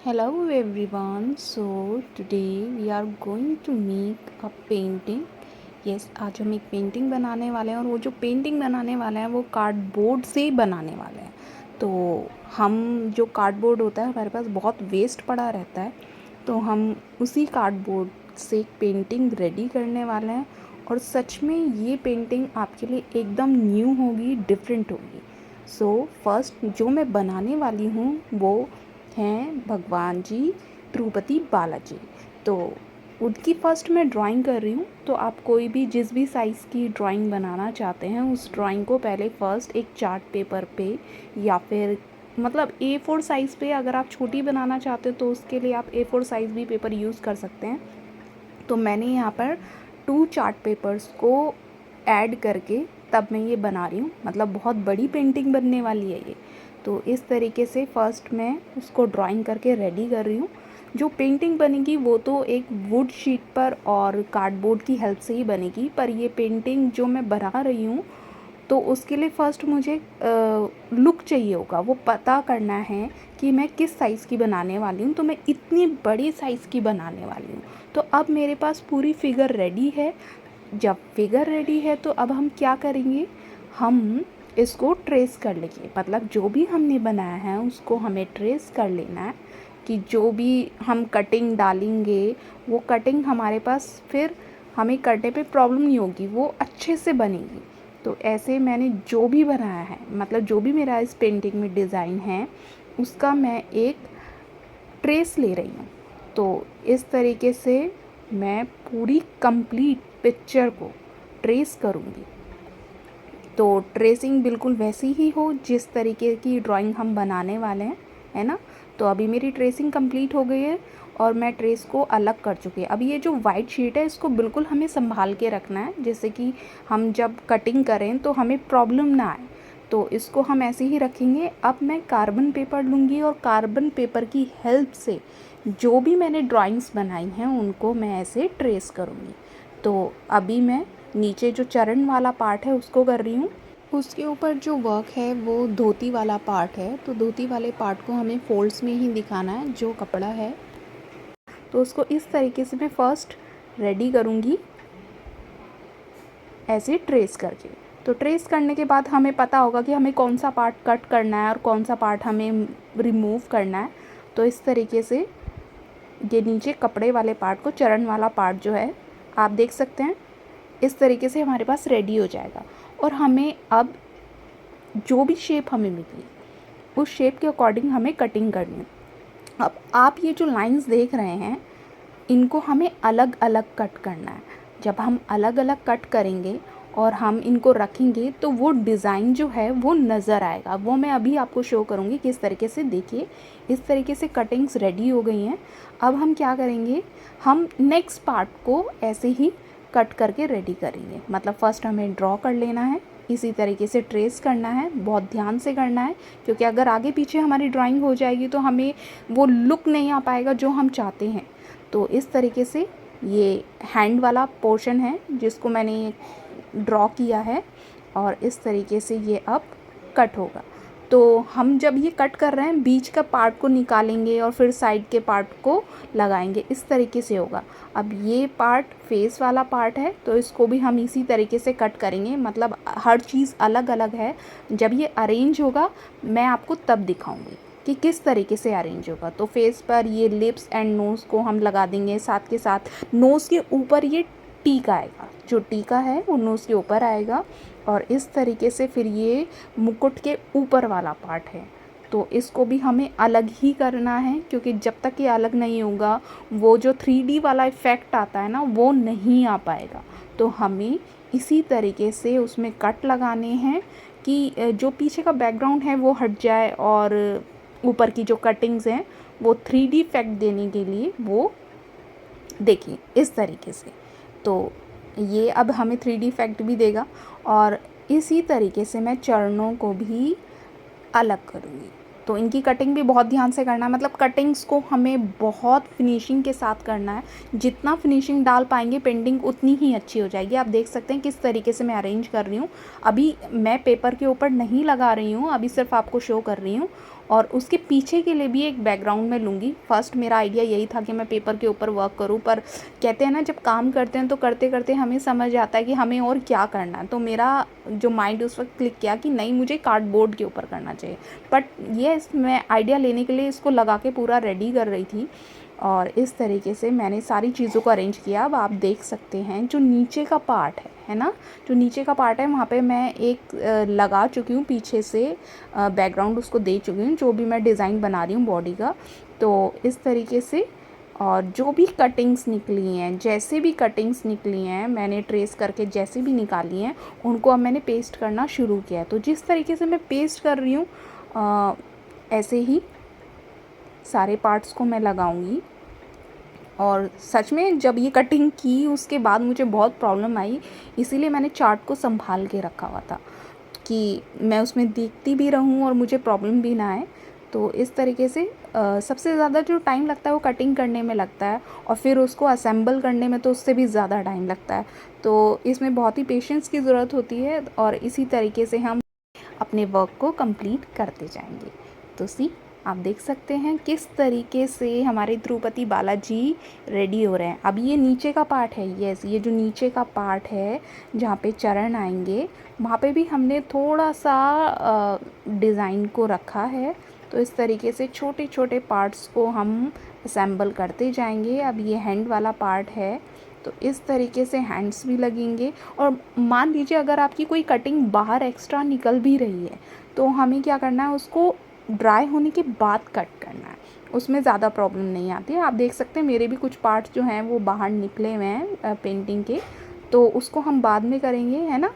Hello everyone. So today we are going to make a painting. Yes, आज हम एक painting बनाने वाले हैं और वो जो पेंटिंग बनाने वाले हैं वो कार्डबोर्ड से ही बनाने वाले हैं। तो हम जो कार्डबोर्ड होता है हमारे पास बहुत वेस्ट पड़ा रहता है, तो हम उसी कार्डबोर्ड से एक पेंटिंग रेडी करने वाले हैं। और सच में ये पेंटिंग आपके लिए एकदम न्यू होगी, डिफरेंट होगी। सो फर्स्ट जो मैं बनाने वाली हूँ वो हैं भगवान जी तिरुपति बालाजी। तो उनकी फ़र्स्ट मैं ड्राइंग कर रही हूँ। तो आप कोई भी जिस भी साइज़ की ड्राइंग बनाना चाहते हैं उस ड्राइंग को पहले फ़र्स्ट एक चार्ट पेपर पे या फिर मतलब A4 साइज़ पे, अगर आप छोटी बनाना चाहते हो तो उसके लिए आप A4 साइज़ भी पेपर यूज़ कर सकते हैं। तो मैंने यहाँ पर 2 चार्ट पेपर्स को ऐड करके तब मैं ये बना रही हूँ। मतलब बहुत बड़ी पेंटिंग बनने वाली है ये। तो इस तरीके से फ़र्स्ट मैं उसको ड्राइंग करके रेडी कर रही हूँ। जो पेंटिंग बनेगी वो तो एक वुड शीट पर और कार्डबोर्ड की हेल्प से ही बनेगी, पर ये पेंटिंग जो मैं बना रही हूँ तो उसके लिए फ़र्स्ट मुझे लुक चाहिए होगा। वो पता करना है कि मैं किस साइज़ की बनाने वाली हूँ। तो मैं इतनी बड़ी साइज़ की बनाने वाली हूँ। तो अब मेरे पास पूरी फिगर रेडी है। जब फिगर रेडी है तो अब हम क्या करेंगे, हम इसको ट्रेस कर लेंगे। मतलब जो भी हमने बनाया है उसको हमें ट्रेस कर लेना है कि जो भी हम कटिंग डालेंगे वो कटिंग हमारे पास फिर हमें करने पे प्रॉब्लम नहीं होगी, वो अच्छे से बनेगी। तो ऐसे मैंने जो भी बनाया है, मतलब जो भी मेरा इस पेंटिंग में डिज़ाइन है उसका मैं एक ट्रेस ले रही हूँ। तो इस तरीके से मैं पूरी कंप्लीट पिक्चर को ट्रेस करूँगी। तो ट्रेसिंग बिल्कुल वैसी ही हो जिस तरीके की ड्राइंग हम बनाने वाले हैं, है ना। तो अभी मेरी ट्रेसिंग कंप्लीट हो गई है और मैं ट्रेस को अलग कर चुकी है। अभी ये जो वाइट शीट है इसको बिल्कुल हमें संभाल के रखना है, जैसे कि हम जब कटिंग करें तो हमें प्रॉब्लम ना आए। तो इसको हम ऐसे ही रखेंगे। अब मैं कार्बन पेपर लूँगी और कार्बन पेपर की हेल्प से जो भी मैंने ड्राइंग्स बनाई हैं उनको मैं ऐसे ट्रेस करूँगी। तो अभी मैं नीचे जो चरण वाला पार्ट है उसको कर रही हूँ। उसके ऊपर जो वर्क है वो धोती वाला पार्ट है। तो धोती वाले पार्ट को हमें फोल्ड्स में ही दिखाना है जो कपड़ा है। तो उसको इस तरीके से मैं फ़र्स्ट रेडी करूँगी ऐसे ट्रेस करके। तो ट्रेस करने के बाद हमें पता होगा कि हमें कौन सा पार्ट कट करना है और कौन सा पार्ट हमें रिमूव करना है। तो इस तरीके से ये नीचे कपड़े वाले पार्ट को, चरण वाला पार्ट जो है आप देख सकते हैं, इस तरीके से हमारे पास रेडी हो जाएगा। और हमें अब जो भी शेप हमें मिली उस शेप के अकॉर्डिंग हमें कटिंग करनी है। अब आप ये जो लाइंस देख रहे हैं इनको हमें अलग अलग कट करना है। जब हम अलग अलग कट करेंगे और हम इनको रखेंगे तो वो डिज़ाइन जो है वो नज़र आएगा। वो मैं अभी आपको शो करूँगी किस तरीके से। देखिए इस तरीके से कटिंग्स रेडी हो गई हैं। अब हम क्या करेंगे, हम नेक्स्ट पार्ट को ऐसे ही कट करके रेडी करेंगे। मतलब फ़र्स्ट हमें ड्रॉ कर लेना है, इसी तरीके से ट्रेस करना है, बहुत ध्यान से करना है, क्योंकि अगर आगे पीछे हमारी ड्राइंग हो जाएगी तो हमें वो लुक नहीं आ पाएगा जो हम चाहते हैं। तो इस तरीके से ये हैंड वाला पोर्शन है जिसको मैंने ड्रॉ किया है और इस तरीके से ये अब कट होगा। तो हम जब ये कट कर रहे हैं बीच का पार्ट को निकालेंगे और फिर साइड के पार्ट को लगाएंगे, इस तरीके से होगा। अब ये पार्ट फेस वाला पार्ट है तो इसको भी हम इसी तरीके से कट करेंगे। मतलब हर चीज़ अलग अलग है। जब ये अरेंज होगा मैं आपको तब दिखाऊंगी कि किस तरीके से अरेंज होगा। तो फेस पर ये लिप्स एंड नोज़ को हम लगा देंगे, साथ के साथ नोज़ के ऊपर ये टीका आएगा। जो टीका है वो नोज़ के ऊपर आएगा और इस तरीके से फिर ये मुकुट के ऊपर वाला पार्ट है। तो इसको भी हमें अलग ही करना है, क्योंकि जब तक ये अलग नहीं होगा वो जो 3D वाला इफ़ेक्ट आता है ना वो नहीं आ पाएगा। तो हमें इसी तरीके से उसमें कट लगाने हैं कि जो पीछे का बैकग्राउंड है वो हट जाए और ऊपर की जो कटिंग्स हैं वो 3D इफ़ेक्ट देने के लिए वो देखिए इस तरीके से। तो ये अब हमें 3D इफ़ेक्ट भी देगा। और इसी तरीके से मैं चरणों को भी अलग करूँगी। तो इनकी कटिंग भी बहुत ध्यान से करना है। मतलब कटिंग्स को हमें बहुत फिनिशिंग के साथ करना है। जितना फिनिशिंग डाल पाएंगे पेंटिंग उतनी ही अच्छी हो जाएगी। आप देख सकते हैं किस तरीके से मैं अरेंज कर रही हूँ। अभी मैं पेपर के ऊपर नहीं लगा रही हूँ, अभी सिर्फ आपको शो कर रही हूँ। और उसके पीछे के लिए भी एक बैकग्राउंड मैं लूँगी। फर्स्ट मेरा आइडिया यही था कि मैं पेपर के ऊपर वर्क करूँ, पर कहते हैं ना जब काम करते हैं तो करते करते हमें समझ आता है कि हमें और क्या करना है। तो मेरा जो माइंड उस वक्त क्लिक किया कि नहीं, मुझे कार्डबोर्ड के ऊपर करना चाहिए। बट ये मैं आइडिया लेने के लिए इसको लगा के पूरा रेडी कर रही थी और इस तरीके से मैंने सारी चीज़ों को अरेंज किया। अब आप देख सकते हैं जो नीचे का पार्ट है ना, जो नीचे का पार्ट है वहाँ पे मैं एक लगा चुकी हूँ, पीछे से बैकग्राउंड उसको दे चुकी हूँ, जो भी मैं डिज़ाइन बना रही हूँ बॉडी का। तो इस तरीके से, और जो भी कटिंग्स निकली हैं, जैसे भी कटिंग्स निकली हैं मैंने ट्रेस करके जैसे भी निकाली हैं, उनको अब मैंने पेस्ट करना शुरू किया है। तो जिस तरीके से मैं पेस्ट कर रही हूँ ऐसे ही सारे पार्ट्स को मैं लगाऊंगी। और सच में जब ये कटिंग की उसके बाद मुझे बहुत प्रॉब्लम आई, इसीलिए मैंने चार्ट को संभाल के रखा हुआ था कि मैं उसमें देखती भी रहूं और मुझे प्रॉब्लम भी ना आए। तो इस तरीके से सबसे ज़्यादा जो टाइम लगता है वो कटिंग करने में लगता है, और फिर उसको असेंबल करने में तो उससे भी ज़्यादा टाइम लगता है। तो इसमें बहुत ही पेशेंस की ज़रूरत होती है और इसी तरीके से हम अपने वर्क को कंप्लीट करते जाएंगे। तो आप देख सकते हैं किस तरीके से हमारे तिरुपति बालाजी रेडी हो रहे हैं। अब ये नीचे का पार्ट है, यस, ये जो नीचे का पार्ट है जहाँ पे चरण आएंगे वहाँ पे भी हमने थोड़ा सा डिज़ाइन को रखा है। तो इस तरीके से छोटे छोटे पार्ट्स को हम असेंबल करते जाएंगे। अब ये हैंड वाला पार्ट है, तो इस तरीके से हैंड्स भी लगेंगे। और मान लीजिए अगर आपकी कोई कटिंग बाहर एक्स्ट्रा निकल भी रही है तो हमें क्या करना है, उसको ड्राई होने के बाद कट करना है, उसमें ज़्यादा प्रॉब्लम नहीं आती है। आप देख सकते हैं मेरे भी कुछ पार्ट्स जो हैं वो बाहर निकले हुए हैं पेंटिंग के, तो उसको हम बाद में करेंगे, है ना।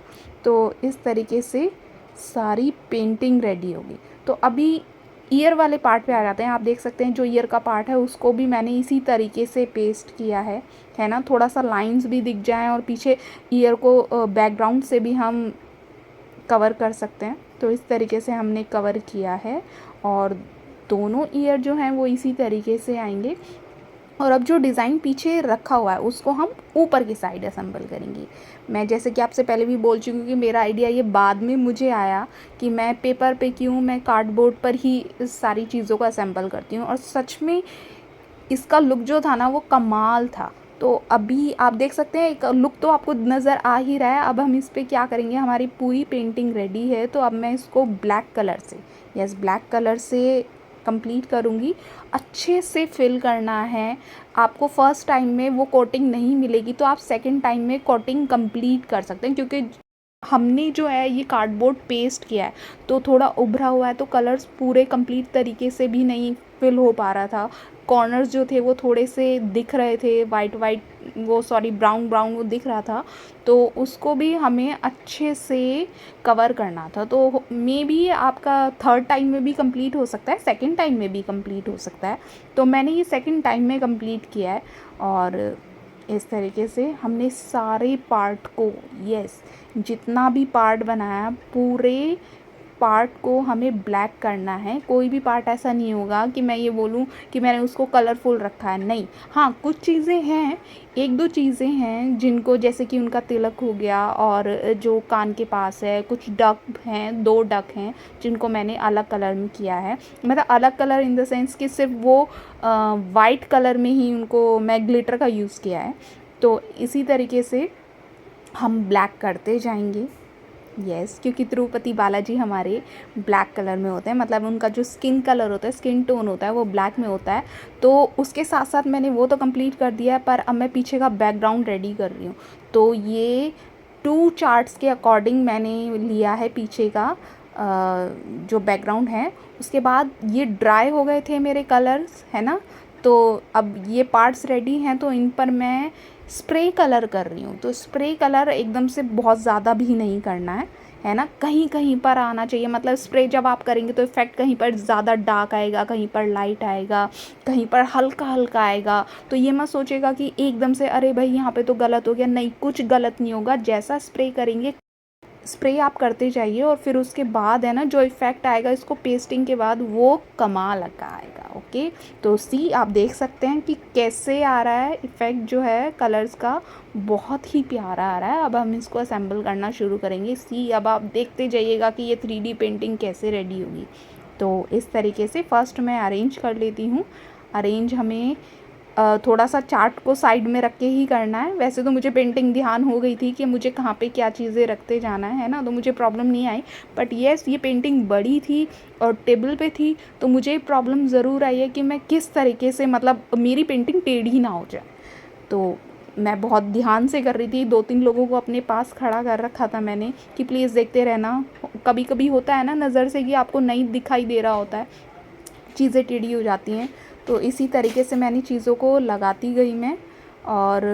तो इस तरीके से सारी पेंटिंग रेडी होगी। तो अभी ईयर वाले पार्ट पे आ जाते हैं। आप देख सकते हैं जो ईयर का पार्ट है उसको भी मैंने इसी तरीके से पेस्ट किया है ना, थोड़ा सा लाइंस भी दिख जाएं और पीछे ईयर को बैकग्राउंड से भी हम कवर कर सकते हैं। तो इस तरीके से हमने कवर किया है और दोनों ईयर जो हैं वो इसी तरीके से आएंगे। और अब जो डिज़ाइन पीछे रखा हुआ है उसको हम ऊपर की साइड असेंबल करेंगे। मैं जैसे कि आपसे पहले भी बोल चुकी हूँ कि मेरा आइडिया ये बाद में मुझे आया कि मैं पेपर पे क्यों, मैं कार्डबोर्ड पर ही सारी चीज़ों को असेंबल करती हूँ, और सच में इसका लुक जो था ना वो कमाल था। तो अभी आप देख सकते हैं एक लुक तो आपको नज़र आ ही रहा है। अब हम इस पे क्या करेंगे, हमारी पूरी पेंटिंग रेडी है, तो अब मैं इसको ब्लैक कलर से, यस, ब्लैक कलर से कंप्लीट करूँगी। अच्छे से फिल करना है आपको। फर्स्ट टाइम में वो कोटिंग नहीं मिलेगी तो आप सेकंड टाइम में कोटिंग कंप्लीट कर सकते हैं, क्योंकि हमने जो है ये कार्डबोर्ड पेस्ट किया है तो थोड़ा उभरा हुआ है, तो कलर्स पूरे कंप्लीट तरीके से भी नहीं फिल हो पा रहा था। कॉर्नर्स जो थे वो थोड़े से दिख रहे थे, वाइट वाइट, वो सॉरी ब्राउन ब्राउन वो दिख रहा था, तो उसको भी हमें अच्छे से कवर करना था। तो मे बी आपका थर्ड टाइम में भी कंप्लीट हो सकता है, सेकंड टाइम में भी कंप्लीट हो सकता है। तो मैंने ये सेकंड टाइम में कंप्लीट किया है। और इस तरीके से हमने सारे पार्ट को, यस, जितना भी पार्ट बनाया पूरे पार्ट को हमें ब्लैक करना है। कोई भी पार्ट ऐसा नहीं होगा कि मैं ये बोलूँ कि मैंने उसको कलरफुल रखा है, नहीं। हाँ, कुछ चीज़ें हैं, एक दो चीज़ें हैं जिनको, जैसे कि उनका तिलक हो गया, और जो कान के पास है कुछ डक हैं, 2 डक हैं जिनको मैंने अलग कलर में किया है। मतलब अलग कलर इन द सेंस कि सिर्फ वो वाइट कलर में ही उनको मैं ग्लिटर का यूज़ किया है। तो इसी तरीके से हम ब्लैक करते जाएंगे, यस, क्योंकि तिरुपति बालाजी हमारे ब्लैक कलर में होते हैं, मतलब उनका जो स्किन कलर होता है, स्किन टोन होता है वो ब्लैक में होता है। तो उसके साथ साथ मैंने वो तो कंप्लीट कर दिया है, पर अब मैं पीछे का बैकग्राउंड रेडी कर रही हूँ। तो ये 2 चार्ट्स के अकॉर्डिंग मैंने लिया है पीछे का जो बैकग्राउंड है। उसके बाद ये ड्राई हो गए थे मेरे कलर्स, है ना। तो अब ये पार्ट्स रेडी हैं, तो इन पर मैं स्प्रे कलर कर रही हूँ। तो स्प्रे कलर एकदम से बहुत ज़्यादा भी नहीं करना है ना, कहीं कहीं पर आना चाहिए। मतलब स्प्रे जब आप करेंगे तो इफ़ेक्ट कहीं पर ज़्यादा डार्क आएगा, कहीं पर लाइट आएगा, कहीं पर हल्का हल्का आएगा। तो ये मत सोचेगा कि एकदम से अरे भाई यहाँ पे तो गलत हो गया, नहीं, कुछ गलत नहीं होगा। जैसा स्प्रे करेंगे, स्प्रे आप करते जाइए, और फिर उसके बाद है ना जो इफ़ेक्ट आएगा इसको पेस्टिंग के बाद, वो कमाल का आएगा। ओके, तो आप देख सकते हैं कि कैसे आ रहा है इफ़ेक्ट जो है कलर्स का, बहुत ही प्यारा आ रहा है। अब हम इसको असेंबल करना शुरू करेंगे। अब आप देखते जाइएगा कि ये 3D पेंटिंग कैसे रेडी होगी। तो इस तरीके से फर्स्ट मैं अरेंज कर लेती हूँ। अरेंज हमें थोड़ा सा चार्ट को साइड में रख के ही करना है। वैसे तो मुझे पेंटिंग ध्यान हो गई थी कि मुझे कहाँ पे क्या चीज़ें रखते जाना है ना, तो मुझे प्रॉब्लम नहीं आई। बट येस, ये पेंटिंग बड़ी थी और टेबल पे थी, तो मुझे प्रॉब्लम ज़रूर आई है कि मैं किस तरीके से, मतलब मेरी पेंटिंग टेढ़ी ना हो जाए। तो मैं बहुत ध्यान से कर रही थी, 2-3 लोगों को अपने पास खड़ा कर रखा था मैंने कि प्लीज़ देखते रहना। कभी कभी होता है ना नज़र से कि आपको नहीं दिखाई दे रहा होता है, चीज़ें टेढ़ी हो जाती हैं। तो इसी तरीके से मैंने चीज़ों को लगाती गई मैं। और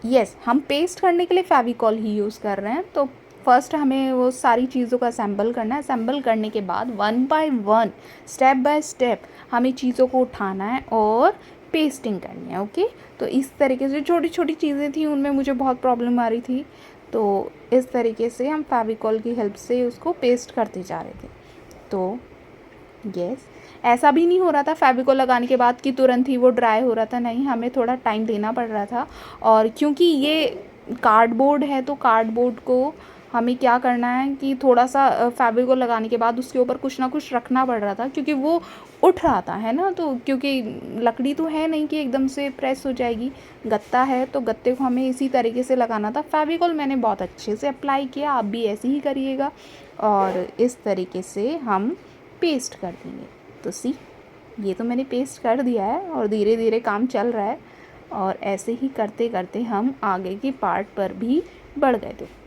यस, हम पेस्ट करने के लिए फेविकॉल ही यूज़ कर रहे हैं। तो फर्स्ट हमें वो सारी चीज़ों का असेंबल करना है। असेंबल करने के बाद 1 बाय 1, स्टेप बाय स्टेप हमें चीज़ों को उठाना है और पेस्टिंग करनी है। ओके, तो इस तरीके से छोटी छोटी चीज़ें थी, उनमें मुझे बहुत प्रॉब्लम आ रही थी। तो इस तरीके से हम फेविकॉल की हेल्प से उसको पेस्ट करते जा रहे थे। तो यस, ऐसा भी नहीं हो रहा था फेविकोल लगाने के बाद कि तुरंत ही वो ड्राई हो रहा था, नहीं, हमें थोड़ा टाइम देना पड़ रहा था। और क्योंकि ये कार्डबोर्ड है, तो कार्डबोर्ड को हमें क्या करना है कि थोड़ा सा फेविकोल लगाने के बाद उसके ऊपर कुछ ना कुछ रखना पड़ रहा था, क्योंकि वो उठ रहा था, है ना। तो क्योंकि लकड़ी तो है नहीं कि एकदम से प्रेस हो जाएगी, गत्ता है, तो गत्ते को हमें इसी तरीके से लगाना था। फेविकोल मैंने बहुत अच्छे से अप्लाई किया, आप भी ऐसे ही करिएगा। और इस तरीके से हम पेस्ट कर देंगे। तो सी, ये तो मैंने पेस्ट कर दिया है और धीरे धीरे काम चल रहा है। और ऐसे ही करते करते हम आगे के पार्ट पर भी बढ़ गए थे।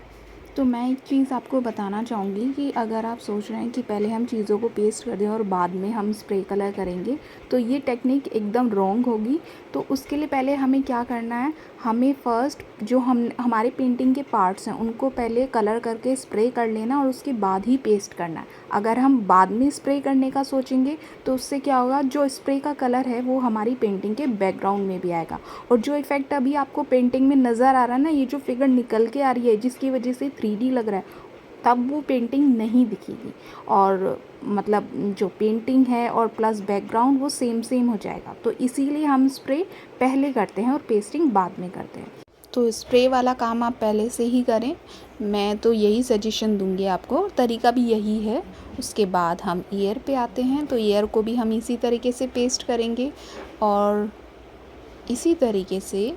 तो मैं एक चीज़ आपको बताना चाहूँगी कि अगर आप सोच रहे हैं कि पहले हम चीज़ों को पेस्ट कर दें और बाद में हम स्प्रे कलर करेंगे, तो ये टेक्निक एकदम रॉन्ग होगी। तो उसके लिए पहले हमें क्या करना है, हमें फ़र्स्ट जो हमारे पेंटिंग के पार्ट्स हैं उनको पहले कलर करके स्प्रे कर लेना और उसके बाद ही पेस्ट करना है। अगर हम बाद में स्प्रे करने का सोचेंगे तो उससे क्या होगा, जो स्प्रे का कलर है वो हमारी पेंटिंग के बैकग्राउंड में भी आएगा, और जो इफ़ेक्ट अभी आपको पेंटिंग में नज़र आ रहा है ना, ये जो फिगर निकल के आ रही है जिसकी वजह से 3D लग रहा है, तब वो पेंटिंग नहीं दिखेगी। और मतलब जो पेंटिंग है और प्लस बैकग्राउंड वो सेम हो जाएगा। तो इसीलिए हम स्प्रे पहले करते हैं और पेस्टिंग बाद में करते हैं। तो स्प्रे वाला काम आप पहले से ही करें, मैं तो यही सजेशन दूंगी आपको, तरीका भी यही है। उसके बाद हम ईयर पे आते हैं, तो ईयर को भी हम इसी तरीके से पेस्ट करेंगे और इसी तरीके से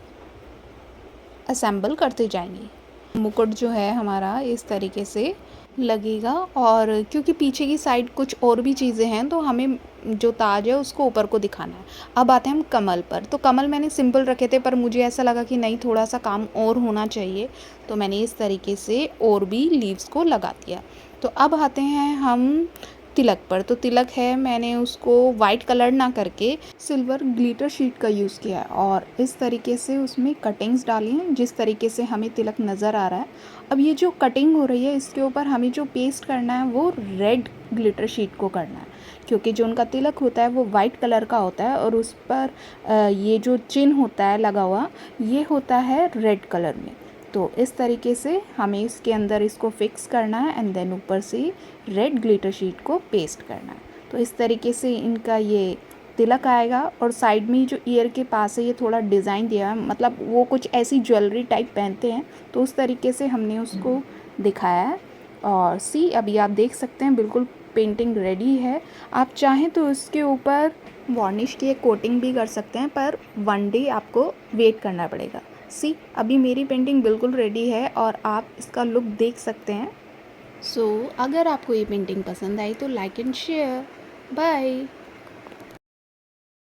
असेंबल करते जाएंगे। मुकुट जो है हमारा इस तरीके से लगेगा, और क्योंकि पीछे की साइड कुछ और भी चीज़ें हैं, तो हमें जो ताज है उसको ऊपर को दिखाना है। अब आते हैं हम कमल पर। तो कमल मैंने सिंपल रखे थे, पर मुझे ऐसा लगा कि नहीं, थोड़ा सा काम और होना चाहिए, तो मैंने इस तरीके से और भी लीव्स को लगा दिया। तो अब आते हैं हम तिलक पर। तो तिलक है, मैंने उसको वाइट कलर ना करके सिल्वर ग्लिटर शीट का यूज़ किया है और इस तरीके से उसमें कटिंग्स डाली हैं जिस तरीके से हमें तिलक नज़र आ रहा है। अब ये जो कटिंग हो रही है इसके ऊपर हमें जो पेस्ट करना है वो रेड ग्लिटर शीट को करना है, क्योंकि जो उनका तिलक होता है वो वाइट कलर का होता है और उस पर ये जो चिन्ह होता है लगा हुआ, ये होता है रेड कलर में। तो इस तरीके से हमें इसके अंदर इसको फिक्स करना है एंड देन ऊपर से रेड ग्लिटर शीट को पेस्ट करना है। तो इस तरीके से इनका ये तिलक आएगा, और साइड में जो ईयर के पास है ये थोड़ा डिज़ाइन दिया है, मतलब वो कुछ ऐसी ज्वेलरी टाइप पहनते हैं, तो उस तरीके से हमने उसको दिखाया है। और सी, अभी आप देख सकते हैं बिल्कुल पेंटिंग रेडी है। आप चाहें तो इसके ऊपर वार्निश की एक कोटिंग भी कर सकते हैं, पर 1 डे आपको वेट करना पड़ेगा। सी, अभी मेरी पेंटिंग बिल्कुल रेडी है और आप इसका लुक देख सकते हैं। सो अगर आपको ये पेंटिंग पसंद आई तो लाइक एंड शेयर। बाय।